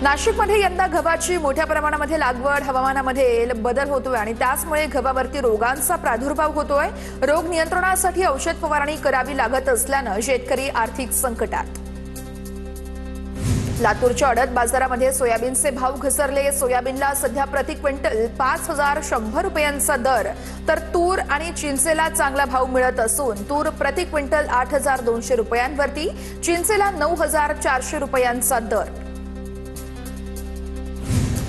नाशिकमध्ये यंदा गव्हाची मोठ्या प्रमाणामध्ये लागवड, हवामानामध्ये बदल होतोय आणि त्यामुळे गव्हावरती रोगांचा प्रादुर्भाव होतोय। रोग नियंत्रणासाठी औषध फवारणी करावी लागत असल्याने शेतकरी आर्थिक संकटात। लातूरच्या अडत बाजारामध्ये सोयाबीनचे भाव घसरले। सोयाबीनला सध्या प्रति क्विंटल 5100 रुपयांचा दर, तर तूर आणि चिंचेला चांगला भाव मिळत असून तूर प्रति क्विंटल 8200 रुपयांवरती, चिंचेला 9400 रुपयांचा दर।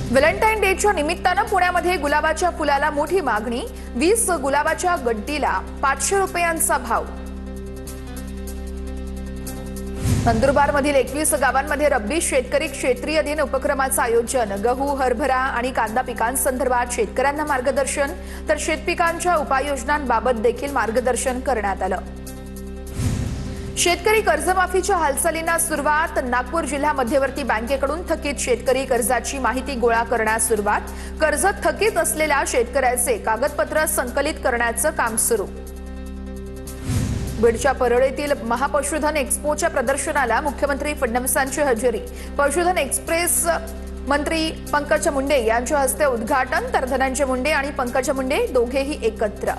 व्हॅलेंटाईन डेच्या निमित्ताने पुण्यामध्ये गुलाबाच्या फुलाला मोठी मागणी। 20 गुलाबाच्या गड्डीला 500 रुपयांचा भाव। नंदुरबारमधील 21 गावांमध्ये रब्बी शेतकरी क्षेत्रीय दिन उपक्रमाचं आयोजन। गहू, हरभरा आणि कांदा पिकांसंदर्भात शेतकऱ्यांना मार्गदर्शन, तर शेतपिकांच्या उपाययोजनांबाबत देखील मार्गदर्शन करण्यात आलं। शेतकरी कर्जमाफीच्या हालचालींना सुरुवात। नागपूर जिल्हा मध्यवर्ती बँकेकडून थकीत शेतकरी कर्जाची माहिती गोळा करण्यास सुरुवात। कर्ज थकीत असलेल्या शेतकऱ्याचे कागदपत्र संकलित करण्याचं काम सुरू। बीडच्या परळीतील महापशुधन एक्स्पोच्या प्रदर्शनाला मुख्यमंत्री फडणवीसांची हजेरी। पशुधन एक्सप्रेस मंत्री पंकजा मुंडे यांच्या हस्ते उद्घाटन, तर धनंजय मुंडे आणि पंकजा मुंडे दोघेही एकत्र।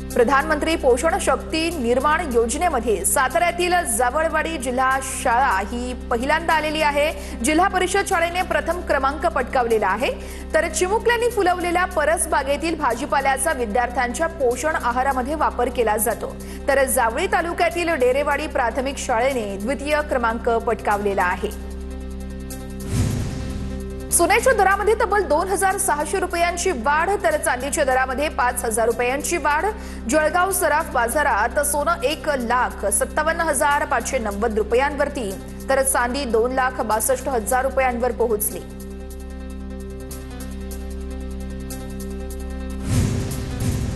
प्रधानमंत्री पोषण शक्ती निर्माण योजनेमध्ये साताऱ्यातील जावळवाडी जिल्हा शाळा ही पहिल्यांदा आलेली आहे। जिल्हा परिषद शाळेने प्रथम क्रमांक पटकावलेला आहे, तर चिमुकल्यांनी फुलवलेल्या परसबागेतील भाजीपाल्याचा विद्यार्थ्यांच्या पोषण आहारामध्ये वापर केला जातो। तर जावळी तालुक्यातील डेरेवाडी प्राथमिक शाळेने द्वितीय क्रमांक पटकावलेला आहे। सोन्याच्या दरामध्ये तब्बल 2600 रुपयांची वाढ, तर चांदीच्या दरामध्ये 5000 रुपयांची वाढ। जळगाव सराफ बाजारात सोनं 1,57,590 रुपयांवरती, तर चांदी 2,62,000 रुपयांवर पोहोचली।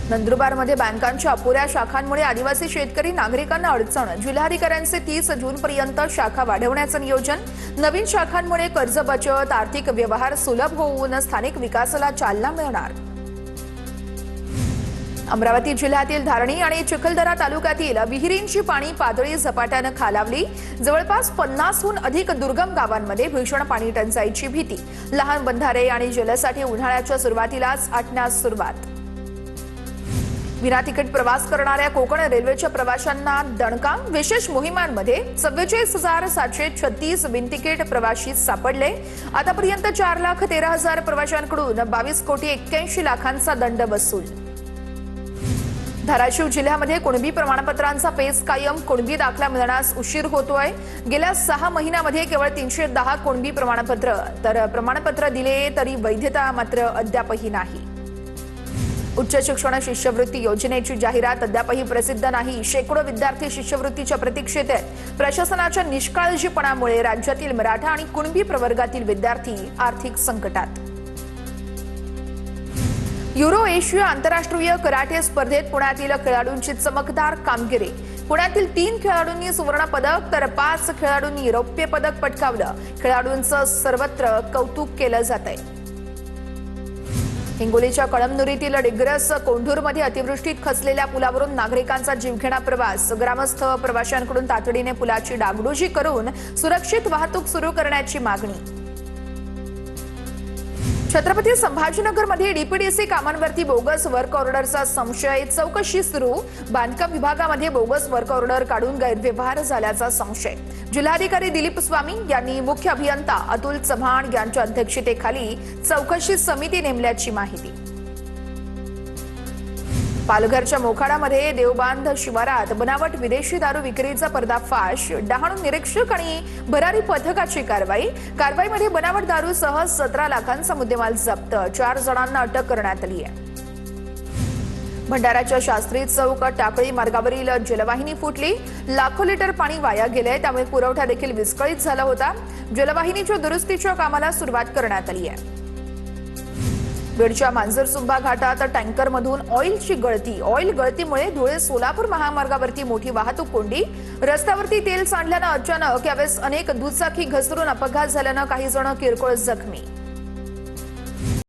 नंदुरबारमध्ये बँकांच्या अपुऱ्या शाखांमुळे आदिवासी शेतकरी नागरिकांना अडचण। जिल्हाधिकाऱ्यांचे 30 जूनपर्यंत शाखा वाढवण्याचं नियोजन। नवीन शाखांमुळे कर्ज बचत, आर्थिक व्यवहार सुलभ होऊन स्थानिक विकासाला चालना मिळणार। अमरावती जिल्ह्यातील धारणी आणि चिखलदरा तालुक्यातील विहिरींची पाणी पातळी झपाट्याने खालावली। जवळपास 50हून अधिक दुर्गम गावांमध्ये भीषण पाणी टंचाईची भीती। लहान बंधारे आणि जलसाठे उन्हाळ्याच्या सुरुवातीलाच आटण्यास सुरुवात। विना तिकीट प्रवास करणाऱ्या कोकण रेल्वेच्या प्रवाशांना दणका। विशेष मोहिमांमध्ये 44,736 बिनतिकीट प्रवासी सापडले। आतापर्यंत 4,13,000 प्रवाशांकडून 22,81,00,000चा दंड वसूल। धाराशिव जिल्ह्यामध्ये कुणबी प्रमाणपत्रांचा पेच कायम। कुणबी दाखला मिळण्यास उशीर होतोय। गेल्या 6 महिन्यामध्ये केवळ 310 कुणबी प्रमाणपत्र दिले तरी वैधता मात्र अद्यापही नाही। उच्च शिक्षण शिष्यवृत्ती योजनेची जाहिरात अद्यापही प्रसिद्ध नाही। शेकडो विद्यार्थी शिष्यवृत्तीच्या प्रतीक्षेत आहेत। प्रशासनाच्या निष्काळजीपणामुळे राज्यातील मराठा आणि कुणबी प्रवर्गातील विद्यार्थी आर्थिक संकटात। युरो एशिया आंतरराष्ट्रीय कराटे स्पर्धेत पुण्यातील खेळाडूंची चमकदार कामगिरी। पुण्यातील 3 खेळाडूंनी सुवर्ण पदक, तर 5 खेळाडूंनी रौप्य पदक पटकावलं। खेळाडूंचं सर्वत्र कौतुक केलं जातंय। हिंगोलीच्या कळमनुरीतील डिग्रस कोंढूरमध्ये अतिवृष्टीत खचलेल्या पुलावरून नागरिकांचा जीवघेणा प्रवास। ग्रामस्थ प्रवाशांकडून तातडीने पुलाची डागडुजी करून सुरक्षित वाहतूक सुरू करण्याची मागणी। छत्रपती संभाजीनगरमध्ये डीपीडीसी कामांवरती बोगस वर्क ऑर्डरचा संशय, चौकशी सुरू। बांधकाम विभागामध्ये बोगस वर्क ऑर्डर काढून गैरव्यवहार झाल्याचा संशय। जिल्हाधिकारी दिलीप स्वामी यांनी मुख्य अभियंता अतुल चव्हाण यांच्या अध्यक्षतेखाली चौकशी समिती नेमल्याची माहिती। पालघरच्या मोखाडामध्ये देवबांध शिवारात बनावट विदेशी दारू विक्रीचा पर्दाफाश। डहाणू निरीक्षक आणि भरारी पथकाची कारवाईमध्ये बनावट दारूसह 17 लाखांचा मुद्देमाल जप्त। 4 जणांना अटक करण्यात आली आहे। भंडाराच्या शास्त्री चौक टाकळी मार्गावरील जलवाहिनी फुटली। लाखो लिटर पाणी वाया गेले, त्यामुळे पुरवठा देखील विस्कळीत झाला होता। जलवाहिनीच्या दुरुस्तीच्या कामाला सुरुवात करण्यात आली आहे। बीडच्या मांजरसुंबा घाटात टँकरमधून ऑइलची गळती। ऑइल गळतीमुळे धुळे सोलापूर महामार्गावरती मोठी वाहतूक कोंडी। रस्त्यावरती तेल सांडल्यानं अचानक यावेळेस अनेक दुचाकी घसरून अपघात झाल्यानं काही जण किरकोळ जखमी।